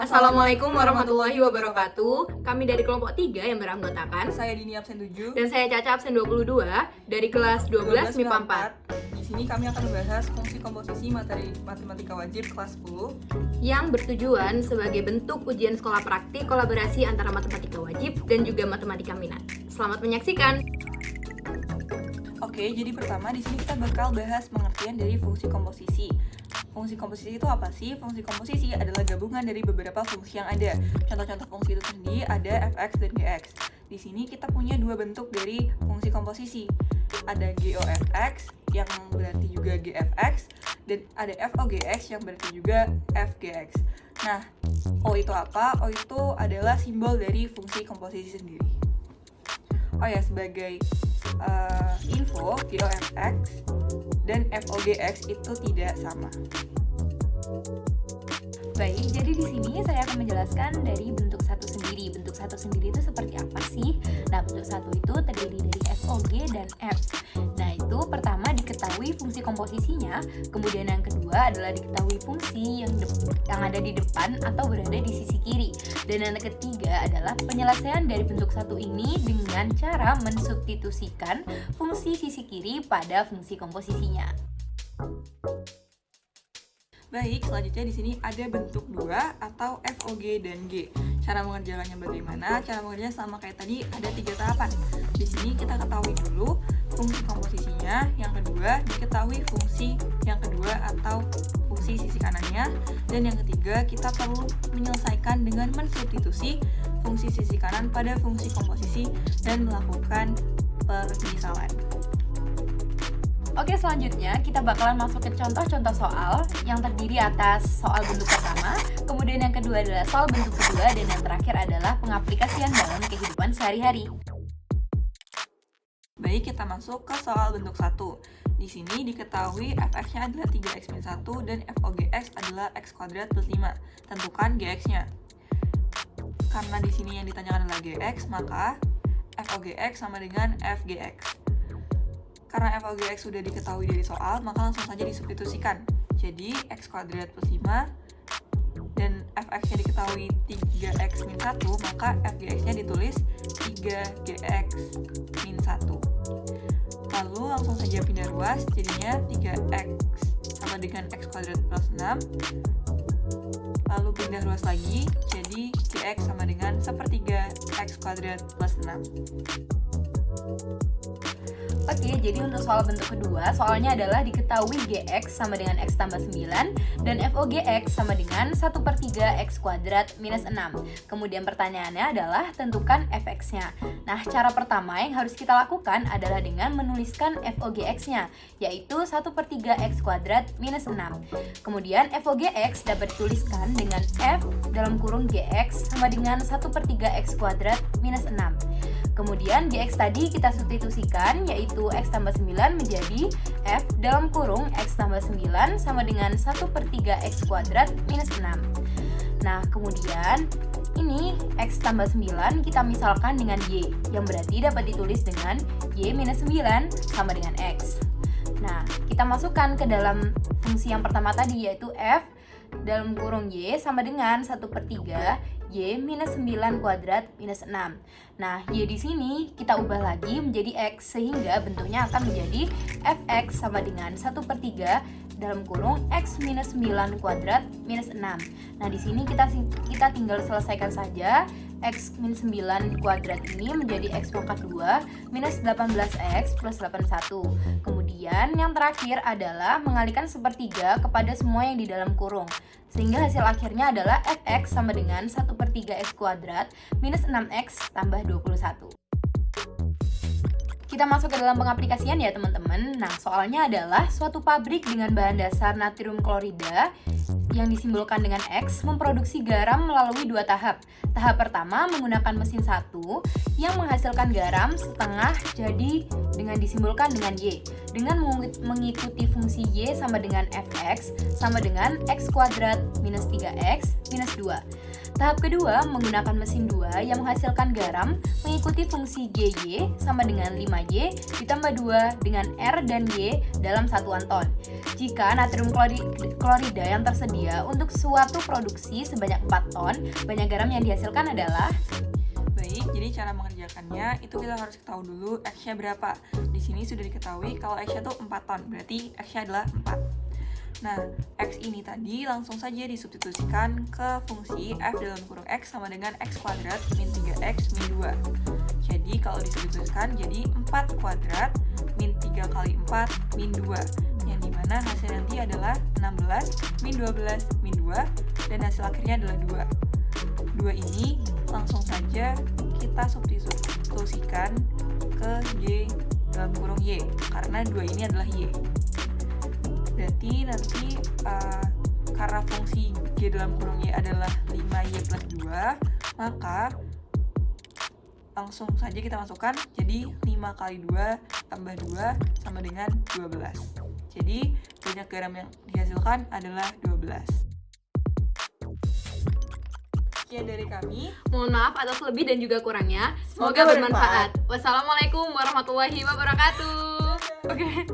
Assalamualaikum warahmatullahi wabarakatuh. Kami dari kelompok 3 yang beranggotakan Saya Dini absen 7 dan saya Caca absen 22 dari kelas 12 MIPA 4 Di sini kami akan membahas fungsi komposisi materi matematika wajib kelas 10 yang bertujuan sebagai bentuk ujian sekolah praktik kolaborasi antara matematika wajib dan juga matematika minat. Selamat menyaksikan. Oke, jadi pertama di sini kita bakal bahas pengertian dari fungsi komposisi. Fungsi komposisi itu apa sih? Fungsi komposisi adalah gabungan dari beberapa fungsi yang ada. Contoh-contoh fungsi itu sendiri ada fx dan gx. Di sini kita punya dua bentuk dari fungsi komposisi. Ada gofx yang berarti juga gfx dan ada fogx yang berarti juga fgx. Nah, O itu apa? O itu adalah simbol dari fungsi komposisi sendiri. Oh ya, sebagai info, gofx dan fogx itu tidak sama. Baik, jadi di sini saya akan menjelaskan dari bentuk satu sendiri. Bentuk satu sendiri itu seperti apa sih? Nah, bentuk satu itu terdiri dari FOG dan F. Nah, itu pertama diketahui fungsi komposisinya, kemudian yang kedua adalah diketahui fungsi yang ada di depan atau berada di sisi kiri. Dan yang ketiga adalah penyelesaian dari bentuk satu ini dengan cara mensubstitusikan fungsi sisi kiri pada fungsi komposisinya. Baik, selanjutnya di sini ada bentuk 2 atau FOG dan G. Cara mengerjakannya bagaimana? Cara mengerjakannya sama kayak tadi, ada 3 tahapan. Di sini kita ketahui dulu fungsi komposisinya, yang kedua diketahui fungsi yang kedua atau fungsi sisi kanannya, dan yang ketiga kita perlu menyelesaikan dengan mensubstitusi fungsi sisi kanan pada fungsi komposisi dan melakukan permisalan. Oke, selanjutnya kita bakalan masuk ke contoh-contoh soal yang terdiri atas soal bentuk pertama, kemudian yang kedua adalah soal bentuk kedua, dan yang terakhir adalah pengaplikasian dalam kehidupan sehari-hari. Baik, kita masuk ke soal bentuk 1. Di sini diketahui fx-nya adalah 3x-1 dan fogx adalah x kuadrat plus 5. Tentukan gx-nya. Karena di sini yang ditanyakan adalah gx, maka fogx sama dengan fgx. Karena fogx sudah diketahui dari soal, maka langsung saja disubstitusikan. Jadi x kuadrat plus 5 dan fx-nya diketahui 3x min 1, maka fgx-nya ditulis 3gx min 1. Lalu langsung saja pindah ruas, jadinya 3x sama dengan x kuadrat plus 6. Lalu pindah ruas lagi, jadi gx sama dengan 1/3 x kuadrat plus 6. Oke, jadi untuk soal bentuk kedua, soalnya adalah diketahui gx sama dengan x tambah 9 dan fogx sama dengan 1/3 x kuadrat minus 6. Kemudian pertanyaannya adalah tentukan fx-nya. Nah, cara pertama yang harus kita lakukan adalah dengan menuliskan fogx-nya, yaitu 1/3 x kuadrat minus 6. Kemudian fogx dapat dituliskan dengan f dalam kurung gx sama dengan 1/3 x kuadrat minus 6. Kemudian gx tadi kita substitusikan, yaitu x tambah 9 menjadi f dalam kurung x tambah 9 sama dengan 1/3 x kuadrat minus 6. Nah, kemudian ini x tambah 9 kita misalkan dengan y, yang berarti dapat ditulis dengan y minus 9 sama dengan x. Nah, kita masukkan ke dalam fungsi yang pertama tadi, yaitu f dalam kurung y sama dengan 1/3 y minus 9 kuadrat minus 6. Nah, y di sini kita ubah lagi menjadi x, sehingga bentuknya akan menjadi fx sama dengan 1/3 dalam kurung x minus 9 kuadrat minus 6. Nah, di sini kita tinggal selesaikan saja. X minus 9 kuadrat ini menjadi x pangkat 2 minus 18x plus 81. Kemudian yang terakhir adalah mengalihkan 1/3 kepada semua yang di dalam kurung, sehingga hasil akhirnya adalah fx sama dengan 1/3 x kuadrat minus 6x tambah 21. Kita masuk ke dalam pengaplikasian ya teman-teman. Nah, soalnya adalah suatu pabrik dengan bahan dasar natrium klorida yang disimbolkan dengan X memproduksi garam melalui 2 tahap. Tahap pertama menggunakan mesin 1 yang menghasilkan garam setengah jadi dengan disimbolkan dengan Y. dengan mengikuti fungsi y sama dengan fx sama dengan x kuadrat minus 3x minus 2. Tahap kedua menggunakan mesin 2 yang menghasilkan garam mengikuti fungsi GY sama dengan 5Y ditambah 2 dengan R dan Y dalam satuan ton. Jika natrium klorida yang tersedia untuk suatu produksi sebanyak 4 ton, banyak garam yang dihasilkan adalah... Baik, jadi cara mengerjakannya itu kita harus ketahui dulu X-nya berapa. Di sini sudah diketahui kalau X-nya tuh 4 ton, berarti X-nya adalah 4. Nah, X ini tadi langsung saja disubstitusikan ke fungsi F dalam kurung X sama dengan X kuadrat min 3X min 2. Jadi kalau disubstitusikan jadi 4 kuadrat min 3 kali 4 min 2. Yang dimana hasil nanti adalah 16 min 12 min 2 dan hasil akhirnya adalah 2. 2 ini langsung saja kita substitusikan ke Y dalam kurung Y karena 2 ini adalah Y. Berarti nanti karena fungsi G dalam kurung Y adalah 5Y plus 2, maka langsung saja kita masukkan jadi 5 kali 2 tambah 2 sama dengan 12. Jadi banyak garam yang dihasilkan adalah 12. Sekian dari kami. Mohon maaf atas lebih dan juga kurangnya. Semoga bermanfaat. Wassalamualaikum warahmatullahi wabarakatuh. Oke.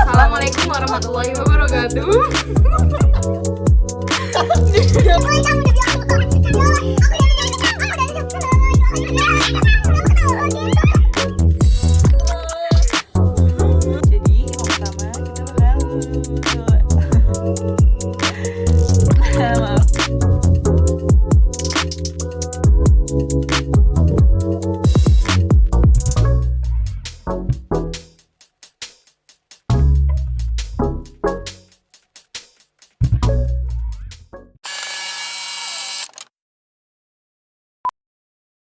Assalamualaikum warahmatullahi wabarakatuh. Jadi yang pertama kita maaf.